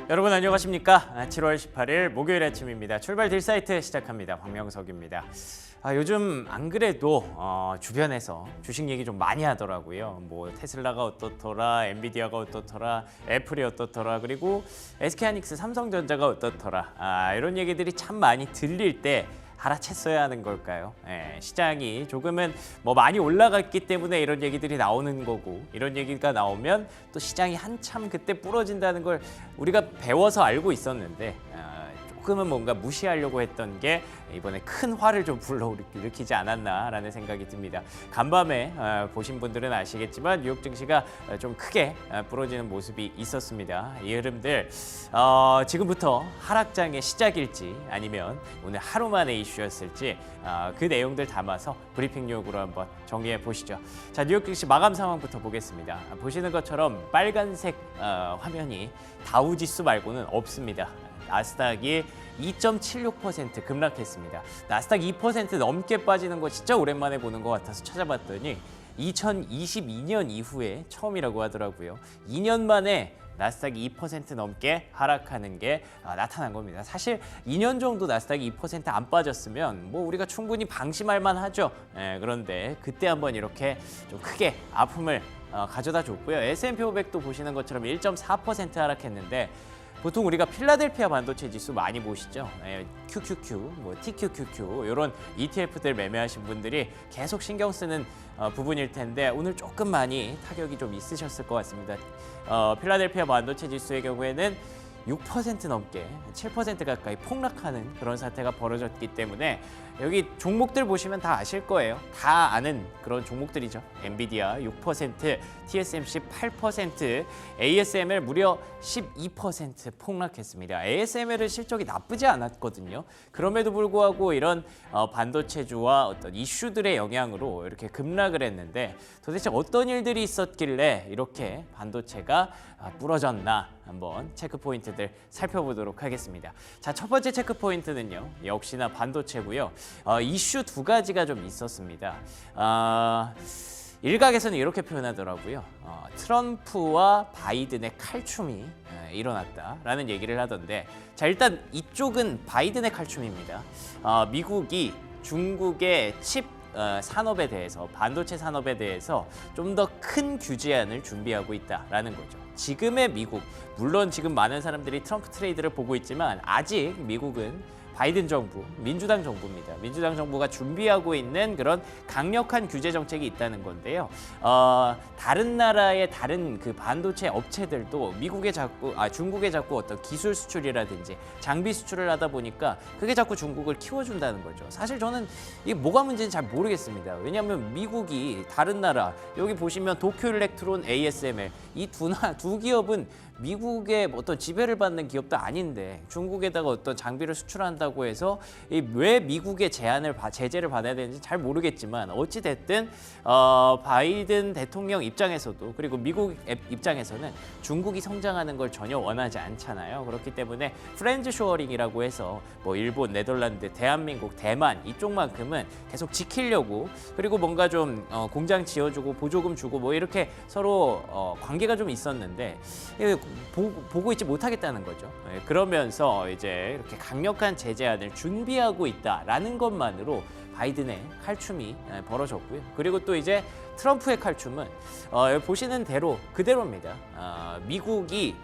여러분 안녕하십니까? 7월 18일 목요일 아침입니다. 출발 딜사이트 시작합니다. 황명석입니다. 요즘 안 그래도 주변에서 주식 얘기 좀 많이 하더라고요. 뭐 테슬라가 어떻더라, 엔비디아가 어떻더라, 애플이 어떻더라, 그리고 SK하이닉스, 삼성전자가 어떻더라. 이런 얘기들이 참 많이 들릴 때 알아챘어야 하는 걸까요? 시장이 조금은 뭐 많이 올라갔기 때문에 이런 얘기들이 나오는 거고, 이런 얘기가 나오면 또 시장이 한참 그때 부러진다는 걸 우리가 배워서 알고 있었는데 조금은 뭔가 무시하려고 했던 게 이번에 큰 화를 좀 불러일으키지 않았나라는 생각이 듭니다. 간밤에 보신 분들은 아시겠지만 뉴욕 증시가 좀 크게 부러지는 모습이 있었습니다. 이 흐름들 지금부터 하락장의 시작일지 아니면 오늘 하루 만의 이슈였을지 그 내용들 담아서 브리핑 뉴욕으로 한번 정리해 보시죠. 자, 뉴욕 증시 마감 상황부터 보겠습니다. 보시는 것처럼 빨간색 화면이 다우지수 말고는 없습니다. 나스닥이 2.76% 급락했습니다. 나스닥 2% 넘게 빠지는 거 진짜 오랜만에 보는 것 같아서 찾아봤더니 2022년 이후에 처음이라고 하더라고요. 2년 만에 나스닥이 2% 넘게 하락하는 게 나타난 겁니다. 사실 2년 정도 나스닥이 2%안 빠졌으면 뭐 우리가 충분히 방심할 만하죠. 그런데 그때 한번 이렇게 좀 크게 아픔을 가져다 줬고요. S&P 500도 보시는 것처럼 1.4% 하락했는데 보통 우리가 필라델피아 반도체 지수 많이 보시죠. QQQ, 뭐 TQQQ 이런 ETF들 매매하신 분들이 계속 신경 쓰는 부분일 텐데 오늘 조금 많이 타격이 좀 있으셨을 것 같습니다. 필라델피아 반도체 지수의 경우에는 6% 넘게 7% 가까이 폭락하는 그런 사태가 벌어졌기 때문에 여기 종목들 보시면 다 아실 거예요. 다 아는 그런 종목들이죠. 엔비디아 6%, TSMC 8%, ASML 무려 12% 폭락했습니다. ASML은 실적이 나쁘지 않았거든요. 그럼에도 불구하고 이런 반도체주와 어떤 이슈들의 영향으로 이렇게 급락을 했는데 도대체 어떤 일들이 있었길래 이렇게 반도체가 부러졌나 한번 체크 포인트들 살펴보도록 하겠습니다. 자, 첫 번째 체크 포인트는요. 역시나 반도체고요. 이슈 두 가지가 좀 있었습니다. 일각에서는 이렇게 표현하더라고요. 트럼프와 바이든의 칼춤이 일어났다라는 얘기를 하던데, 자, 일단 이쪽은 바이든의 칼춤입니다. 미국이 중국의 칩 산업에 대해서, 반도체 산업에 대해서 좀 더 큰 규제안을 준비하고 있다라는 거죠. 지금의 미국, 물론 지금 많은 사람들이 트럼프 트레이드를 보고 있지만 아직 미국은 바이든 정부, 민주당 정부입니다. 민주당 정부가 준비하고 있는 그런 강력한 규제 정책이 있다는 건데요. 다른 나라의 다른 그 반도체 업체들도 중국에 자꾸 어떤 기술 수출이라든지 장비 수출을 하다 보니까 그게 자꾸 중국을 키워준다는 거죠. 사실 저는 이게 뭐가 문제인지 잘 모르겠습니다. 왜냐하면 미국이 다른 나라, 여기 보시면 도쿄 일렉트론, ASML 이 두 기업은 미국의 어떤 지배를 받는 기업도 아닌데 중국에다가 어떤 장비를 수출한다고 해서 왜 미국의 제재를 받아야 되는지 잘 모르겠지만 어찌 됐든 바이든 대통령 입장에서도 그리고 미국 입장에서는 중국이 성장하는 걸 전혀 원하지 않잖아요. 그렇기 때문에 프렌즈 쇼어링이라고 해서 뭐 일본, 네덜란드, 대한민국, 대만 이쪽만큼은 계속 지키려고, 그리고 뭔가 좀 공장 지어주고 보조금 주고 뭐 이렇게 서로 관계가 좀 있었는데 보고 있지 못하겠다는 거죠. 그러면서 이제 이렇게 강력한 제재안을 준비하고 있다라는 것만으로 바이든의 칼춤이 벌어졌고요. 그리고 또 이제 트럼프의 칼춤은 보시는 대로 그대로입니다. 미국이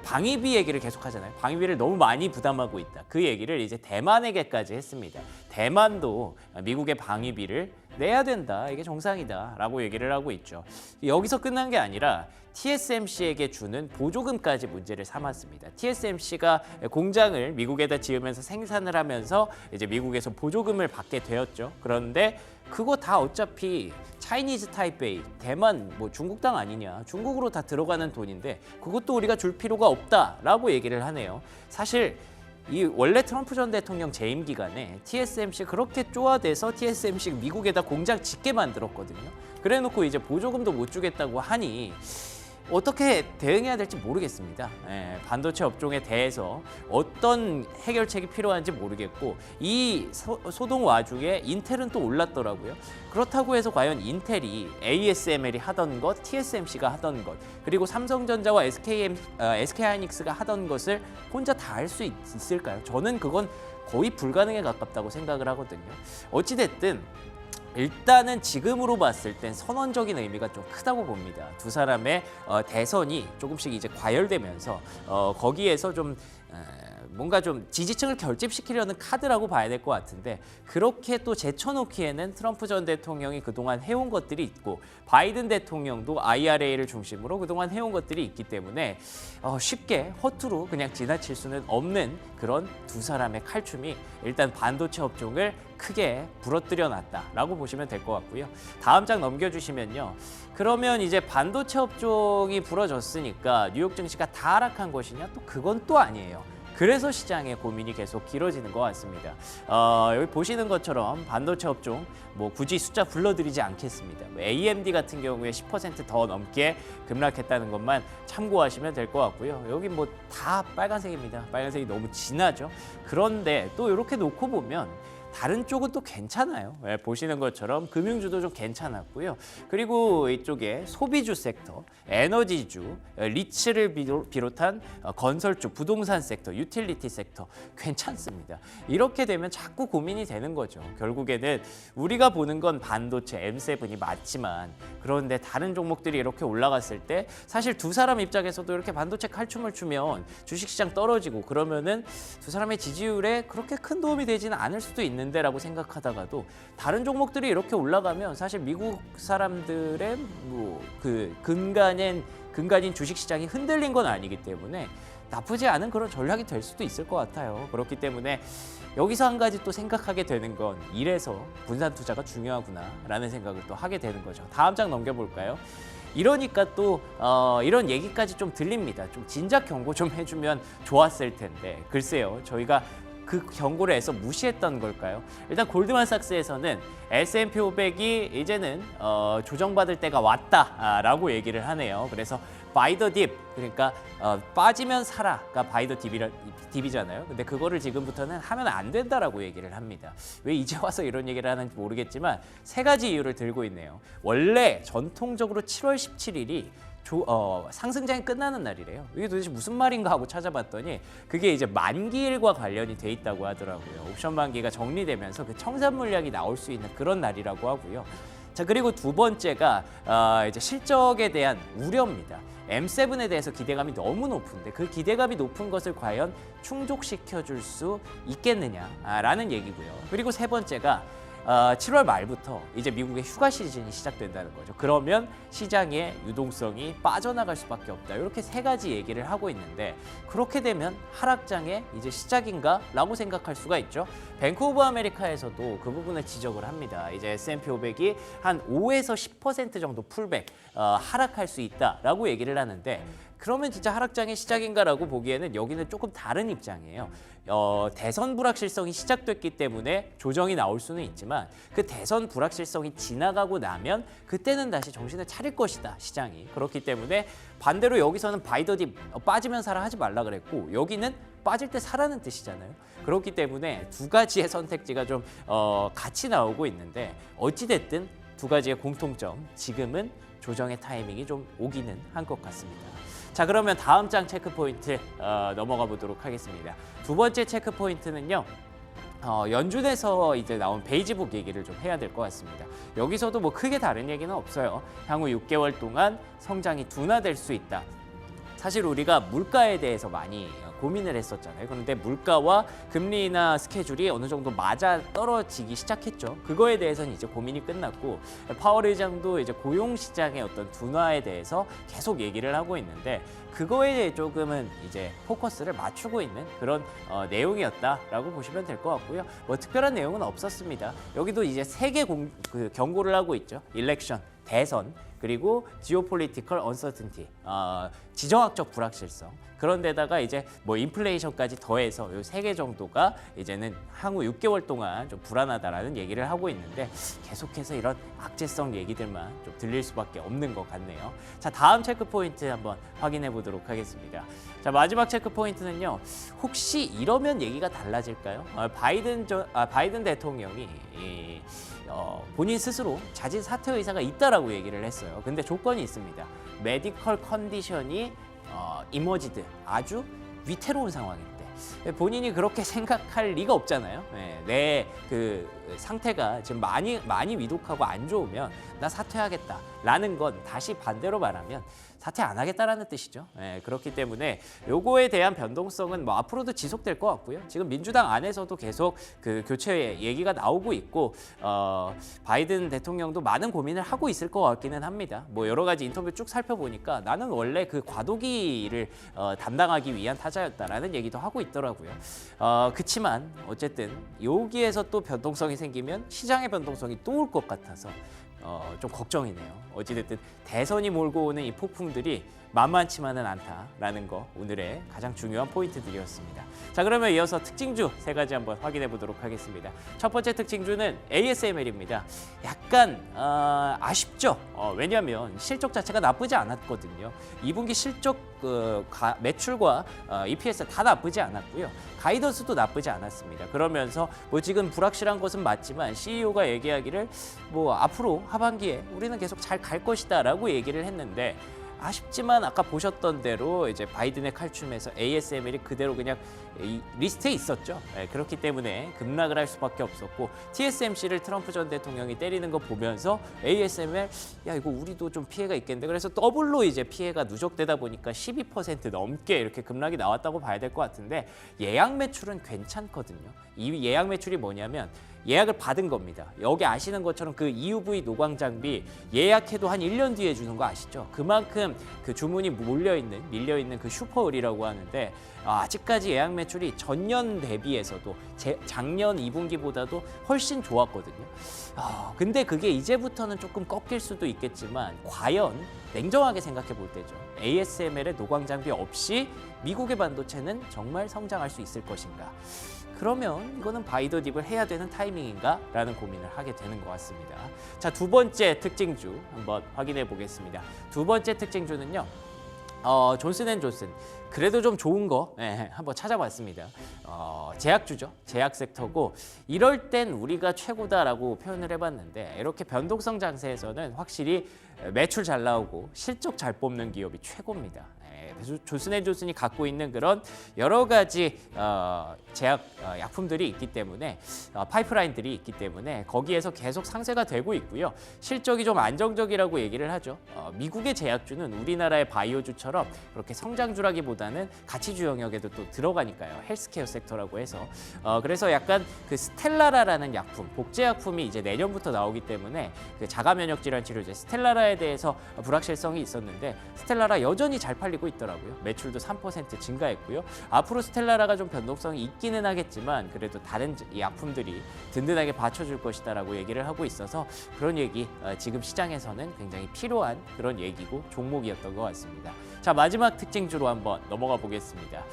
방위비 얘기를 계속 하잖아요. 방위비를 너무 많이 부담하고 있다. 그 얘기를 이제 대만에게까지 했습니다. 대만도 미국의 방위비를 내야 된다. 이게 정상이다. 라고 얘기를 하고 있죠. 여기서 끝난 게 아니라 TSMC에게 주는 보조금까지 문제를 삼았습니다. TSMC가 공장을 미국에다 지으면서 생산을 하면서 이제 미국에서 보조금을 받게 되었죠. 그런데 그거 다 어차피 차이니즈 타이베이, 대만, 뭐 중국 땅 아니냐, 중국으로 다 들어가는 돈인데 그것도 우리가 줄 필요가 없다라고 얘기를 하네요. 사실 이 원래 트럼프 전 대통령 재임 기간에 TSMC 그렇게 쪼아대서 TSMC 미국에다 공장 짓게 만들었거든요. 그래놓고 이제 보조금도 못 주겠다고 하니 어떻게 대응해야 될지 모르겠습니다. 반도체 업종에 대해서 어떤 해결책이 필요한지 모르겠고 이 소동 와중에 인텔은 또 올랐더라고요. 그렇다고 해서 과연 인텔이 ASML이 하던 것, TSMC가 하던 것, 그리고 삼성전자와 SK하이닉스가 하던 것을 혼자 다 할 수 있을까요? 저는 그건 거의 불가능에 가깝다고 생각을 하거든요. 어찌됐든 일단은 지금으로 봤을 땐 선언적인 의미가 좀 크다고 봅니다. 두 사람의 대선이 조금씩 이제 과열되면서 거기에서 좀 뭔가 좀 지지층을 결집시키려는 카드라고 봐야 될 것 같은데 그렇게 또 제쳐놓기에는 트럼프 전 대통령이 그동안 해온 것들이 있고 바이든 대통령도 IRA를 중심으로 그동안 해온 것들이 있기 때문에 쉽게 허투루 그냥 지나칠 수는 없는 그런 두 사람의 칼춤이 일단 반도체 업종을 크게 부러뜨려 놨다라고 보시면 될 것 같고요. 다음 장 넘겨주시면요. 그러면 이제 반도체 업종이 부러졌으니까 뉴욕 증시가 다 하락한 것이냐? 또 그건 또 아니에요. 그래서 시장의 고민이 계속 길어지는 것 같습니다. 여기 보시는 것처럼 반도체 업종 뭐 굳이 숫자 불러드리지 않겠습니다. AMD 같은 경우에 10%더 넘게 급락했다는 것만 참고하시면 될 것 같고요. 여기 뭐 다 빨간색입니다. 빨간색이 너무 진하죠. 그런데 또 이렇게 놓고 보면 다른 쪽은 또 괜찮아요. 보시는 것처럼 금융주도 좀 괜찮았고요. 그리고 이쪽에 소비주 섹터, 에너지주, 리츠를 비롯한 건설주, 부동산 섹터, 유틸리티 섹터 괜찮습니다. 이렇게 되면 자꾸 고민이 되는 거죠. 결국에는 우리가 보는 건 반도체 M7이 맞지만 그런데 다른 종목들이 이렇게 올라갔을 때 사실 두 사람 입장에서도 이렇게 반도체 칼춤을 추면 주식시장 떨어지고 그러면은 두 사람의 지지율에 그렇게 큰 도움이 되지는 않을 수도 있는데라고 생각하다가도 다른 종목들이 이렇게 올라가면 사실 미국 사람들의 뭐 그 근간인 주식시장이 흔들린 건 아니기 때문에 나쁘지 않은 그런 전략이 될 수도 있을 것 같아요. 그렇기 때문에 여기서 한 가지 또 생각하게 되는 건 이래서 분산 투자가 중요하구나라는 생각을 또 하게 되는 거죠. 다음 장 넘겨볼까요? 이러니까 또 이런 얘기까지 좀 들립니다. 좀 진작 경고 좀 해주면 좋았을 텐데 글쎄요. 저희가 그 경고를 해서 무시했던 걸까요? 일단 골드만삭스에서는 S&P 500이 이제는 조정받을 때가 왔다라고 얘기를 하네요. 그래서 buy the dip, 그러니까 빠지면 사라가 buy the dip이잖아요. 근데 그거를 지금부터는 하면 안 된다라고 얘기를 합니다. 왜 이제 와서 이런 얘기를 하는지 모르겠지만 세 가지 이유를 들고 있네요. 원래 전통적으로 7월 17일이 상승장이 끝나는 날이래요. 이게 도대체 무슨 말인가 하고 찾아봤더니 그게 이제 만기일과 관련이 돼 있다고 하더라고요. 옵션 만기가 정리되면서 그 청산 물량이 나올 수 있는 그런 날이라고 하고요. 자, 그리고 두 번째가 이제 실적에 대한 우려입니다. M7에 대해서 기대감이 너무 높은데 그 기대감이 높은 것을 과연 충족시켜줄 수 있겠느냐라는 얘기고요. 그리고 세 번째가 7월 말부터 이제 미국의 휴가 시즌이 시작된다는 거죠. 그러면 시장의 유동성이 빠져나갈 수밖에 없다. 이렇게 세 가지 얘기를 하고 있는데 그렇게 되면 하락장의 이제 시작인가라고 생각할 수가 있죠. 뱅크 오브 아메리카에서도 그 부분을 지적을 합니다. 이제 S&P 500이 한 5에서 10% 정도 풀백 하락할 수 있다라고 얘기를 하는데 그러면 진짜 하락장의 시작인가라고 보기에는 여기는 조금 다른 입장이에요. 대선 불확실성이 시작됐기 때문에 조정이 나올 수는 있지만 그 대선 불확실성이 지나가고 나면 그때는 다시 정신을 차릴 것이다, 시장이. 그렇기 때문에 반대로 여기서는 바이 더 딥, 빠지면 사라 하지 말라 그랬고 여기는 빠질 때 사라는 뜻이잖아요. 그렇기 때문에 두 가지의 선택지가 좀 같이 나오고 있는데 어찌됐든 두 가지의 공통점, 지금은 조정의 타이밍이 좀 오기는 한 것 같습니다. 자, 그러면 다음 장 체크 포인트 넘어가 보도록 하겠습니다. 두 번째 체크 포인트는요. 연준에서 이제 나온 베이지북 얘기를 좀 해야 될 것 같습니다. 여기서도 뭐 크게 다른 얘기는 없어요. 향후 6개월 동안 성장이 둔화될 수 있다. 사실 우리가 물가에 대해서 많이 고민을 했었잖아요. 그런데 물가와 금리나 스케줄이 어느 정도 맞아 떨어지기 시작했죠. 그거에 대해서는 이제 고민이 끝났고 파월 의장도 이제 고용 시장의 어떤 둔화에 대해서 계속 얘기를 하고 있는데 그거에 조금은 이제 포커스를 맞추고 있는 그런 내용이었다라고 보시면 될 것 같고요. 뭐 특별한 내용은 없었습니다. 여기도 이제 세 개 경고를 하고 있죠. 일렉션, 대선, 그리고 geopolitical uncertainty, 지정학적 불확실성. 그런데다가 이제 뭐 인플레이션까지 더해서 요 3개 정도가 이제는 향후 6개월 동안 좀 불안하다라는 얘기를 하고 있는데 계속해서 이런 악재성 얘기들만 좀 들릴 수밖에 없는 것 같네요. 자, 다음 체크 포인트 한번 확인해 보도록 하겠습니다. 자, 마지막 체크 포인트는요. 혹시 이러면 얘기가 달라질까요? 바이든 대통령이 본인 스스로 자진 사퇴 의사가 있다라고 얘기를 했어요. 근데 조건이 있습니다. 메디컬 컨디션이 이머지드, 아주 위태로운 상황인데 본인이 그렇게 생각할 리가 없잖아요. 내 그 상태가 지금 많이 위독하고 안 좋으면 나 사퇴하겠다라는 건 다시 반대로 말하면 사퇴 안 하겠다라는 뜻이죠. 그렇기 때문에 요거에 대한 변동성은 뭐 앞으로도 지속될 것 같고요. 지금 민주당 안에서도 계속 그 교체 얘기가 나오고 있고 바이든 대통령도 많은 고민을 하고 있을 것 같기는 합니다. 뭐 여러 가지 인터뷰 쭉 살펴보니까 나는 원래 그 과도기를 담당하기 위한 타자였다라는 얘기도 하고 있더라고요. 그치만 어쨌든 여기에서 또 변동성이 생기면 시장의 변동성이 또 올 것 같아서 좀 걱정이네요. 어찌됐든 대선이 몰고 오는 이 폭풍들이 만만치만은 않다라는 거 오늘의 가장 중요한 포인트들이었습니다. 자, 그러면 이어서 특징주 3가지 한번 확인해 보도록 하겠습니다. 첫 번째 특징주는 ASML입니다. 약간 아쉽죠. 왜냐하면 실적 자체가 나쁘지 않았거든요. 2분기 실적 매출과 EPS 다 나쁘지 않았고요. 가이던스도 나쁘지 않았습니다. 그러면서 뭐 지금 불확실한 것은 맞지만 CEO가 얘기하기를 뭐 앞으로 하반기에 우리는 계속 잘 갈 것이다라고 얘기를 했는데 아쉽지만 아까 보셨던 대로 이제 바이든의 칼춤에서 ASML이 그대로 그냥 이 리스트에 있었죠. 그렇기 때문에 급락을 할 수밖에 없었고 TSMC를 트럼프 전 대통령이 때리는 거 보면서 ASML 야 이거 우리도 좀 피해가 있겠는데 그래서 더블로 이제 피해가 누적되다 보니까 12% 넘게 이렇게 급락이 나왔다고 봐야 될 것 같은데 예약 매출은 괜찮거든요. 이 예약 매출이 뭐냐면 예약을 받은 겁니다. 여기 아시는 것처럼 그 EUV 노광 장비 예약해도 한 1년 뒤에 주는 거 아시죠? 그만큼 그 주문이 밀려있는 그 슈퍼을이라고 하는데 아직까지 예약 매출이 전년 대비해서도 작년 2분기보다도 훨씬 좋았거든요. 근데 그게 이제부터는 조금 꺾일 수도 있겠지만 과연 냉정하게 생각해 볼 때죠. ASML의 노광 장비 없이 미국의 반도체는 정말 성장할 수 있을 것인가? 그러면 이거는 바이더 딥을 해야 되는 타이밍인가? 라는 고민을 하게 되는 것 같습니다. 자, 두 번째 특징주 한번 확인해 보겠습니다. 두 번째 특징주는요. 존슨앤존슨 그래도 좀 좋은 거 한번 찾아봤습니다. 제약주죠. 제약 섹터고 이럴 땐 우리가 최고다라고 표현을 해봤는데 이렇게 변동성 장세에서는 확실히 매출 잘 나오고 실적 잘 뽑는 기업이 최고입니다. 그래서 존슨앤존슨이 갖고 있는 그런 여러 가지 제약 약품들이 있기 때문에 파이프라인들이 있기 때문에 거기에서 계속 상세가 되고 있고요. 실적이 좀 안정적이라고 얘기를 하죠. 미국의 제약주는 우리나라의 바이오주처럼 그렇게 성장주라기보다는 가치주 영역에도 또 들어가니까요. 헬스케어 섹터라고 해서 그래서 약간 그 스텔라라라는 약품, 복제약품이 이제 내년부터 나오기 때문에 그 자가 면역 질환 치료제 스텔라라에 대해서 불확실성이 있었는데 스텔라라 여전히 잘 팔리고 있더라고요. 매출도 3% 증가했고요. 앞으로 스텔라라가 좀 변동성이 있기는 하겠지만 그래도 다른 약품들이 든든하게 받쳐줄 것이다라고 얘기를 하고 있어서 그런 얘기 지금 시장에서는 굉장히 필요한 그런 얘기고 종목이었던 것 같습니다. 자, 마지막 특징주로 한번 넘어가 보겠습니다.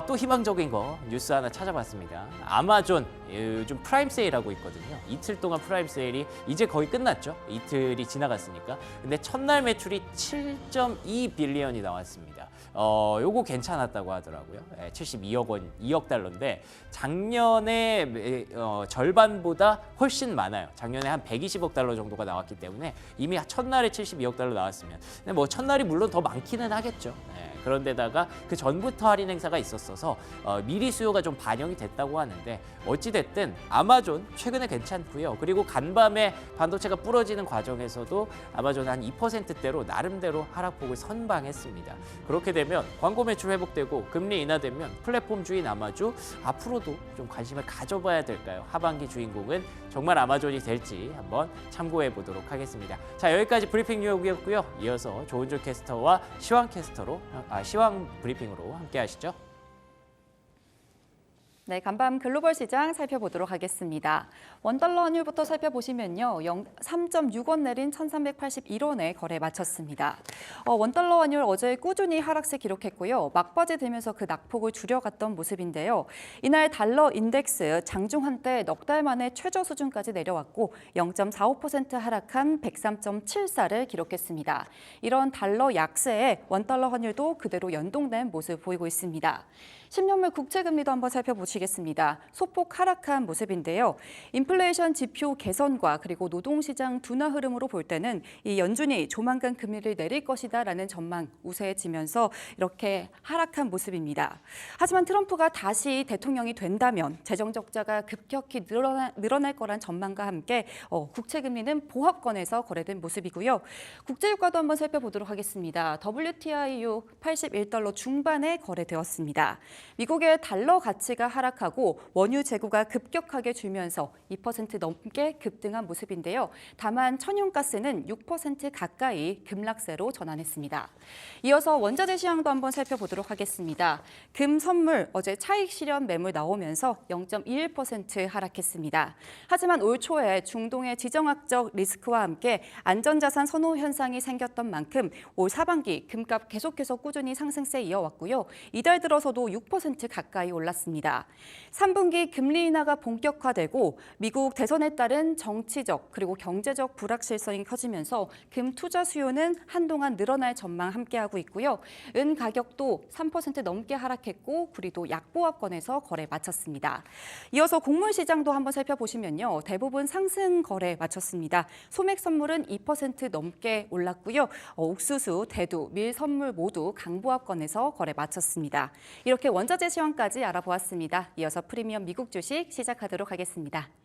또 희망적인 거 뉴스 하나 찾아봤습니다. 아마존 요즘 프라임 세일하고 있거든요. 이틀 동안 프라임 세일이 이제 거의 끝났죠. 이틀이 지나갔으니까. 근데 첫날 매출이 7.2 빌리언이 나왔습니다. 요거 괜찮았다고 하더라고요. 72억 원, 2억 달러인데 작년에 절반보다 훨씬 많아요. 작년에 한 120억 달러 정도가 나왔기 때문에 이미 첫날에 72억 달러 나왔으면 근데 뭐 첫날이 물론 더 많기는 하겠죠. 그런데다가 그 전부터 할인 행사가 있었어서 미리 수요가 좀 반영이 됐다고 하는데 어찌됐든 아마존 최근에 괜찮고요. 그리고 간밤에 반도체가 부러지는 과정에서도 아마존 한 2%대로 나름대로 하락폭을 선방했습니다. 그렇게 되면 광고 매출 회복되고 금리 인하되면 플랫폼 주인 아마존 앞으로도 좀 관심을 가져봐야 될까요? 하반기 주인공은 정말 아마존이 될지 한번 참고해 보도록 하겠습니다. 자, 여기까지 브리핑 뉴욕이었고요. 이어서 조은주 캐스터와 시황 브리핑으로 함께 하시죠. 네, 간밤 글로벌 시장 살펴보도록 하겠습니다. 원달러 환율부터 살펴보시면요. 3.6원 내린 1,381원에 거래 마쳤습니다. 원달러 환율 어제 꾸준히 하락세 기록했고요. 막바지 되면서 그 낙폭을 줄여갔던 모습인데요. 이날 달러 인덱스 장중 한때 넉 달 만에 최저 수준까지 내려왔고 0.45% 하락한 103.74를 기록했습니다. 이런 달러 약세에 원달러 환율도 그대로 연동된 모습 보이고 있습니다. 10년물 국채금리도 한번 살펴보시겠습니다. 소폭 하락한 모습인데요. 인플레이션 지표 개선과 그리고 노동시장 둔화 흐름으로 볼 때는 이 연준이 조만간 금리를 내릴 것이다라는 전망 우세해지면서 이렇게 하락한 모습입니다. 하지만 트럼프가 다시 대통령이 된다면 재정 적자가 급격히 늘어날 거란 전망과 함께 국채금리는 보합권에서 거래된 모습이고요. 국제유가도 한번 살펴보도록 하겠습니다. WTIU 81달러 중반에 거래되었습니다. 미국의 달러 가치가 하락하고 원유 재고가 급격하게 줄면서 2% 넘게 급등한 모습인데요. 다만 천연가스는 6% 가까이 급락세로 전환했습니다. 이어서 원자재 시황도 한번 살펴보도록 하겠습니다. 금 선물 어제 차익 실현 매물 나오면서 0.21% 하락했습니다. 하지만 올 초에 중동의 지정학적 리스크와 함께 안전자산 선호 현상이 생겼던 만큼 올 하반기 금값 계속해서 꾸준히 상승세 이어왔고요. 이달 들어서도 6% 가까이 올랐습니다. 3분기 금리 인하가 본격화되고 미국 대선에 따른 정치적 그리고 경제적 불확실성이 커지면서 금 투자 수요는 한동안 늘어날 전망 함께하고 있고요. 은 가격도 3% 넘게 하락했고 구리도 약보합권에서 거래 마쳤습니다. 이어서 곡물 시장도 한번 살펴보시면요. 대부분 상승 거래 마쳤습니다. 소맥 선물은 2% 넘게 올랐고요. 옥수수, 대두, 밀 선물 모두 강보합권에서 거래 마쳤습니다. 이렇게 원자재 시황까지 알아보았습니다. 이어서 프리미엄 미국 주식 시작하도록 하겠습니다.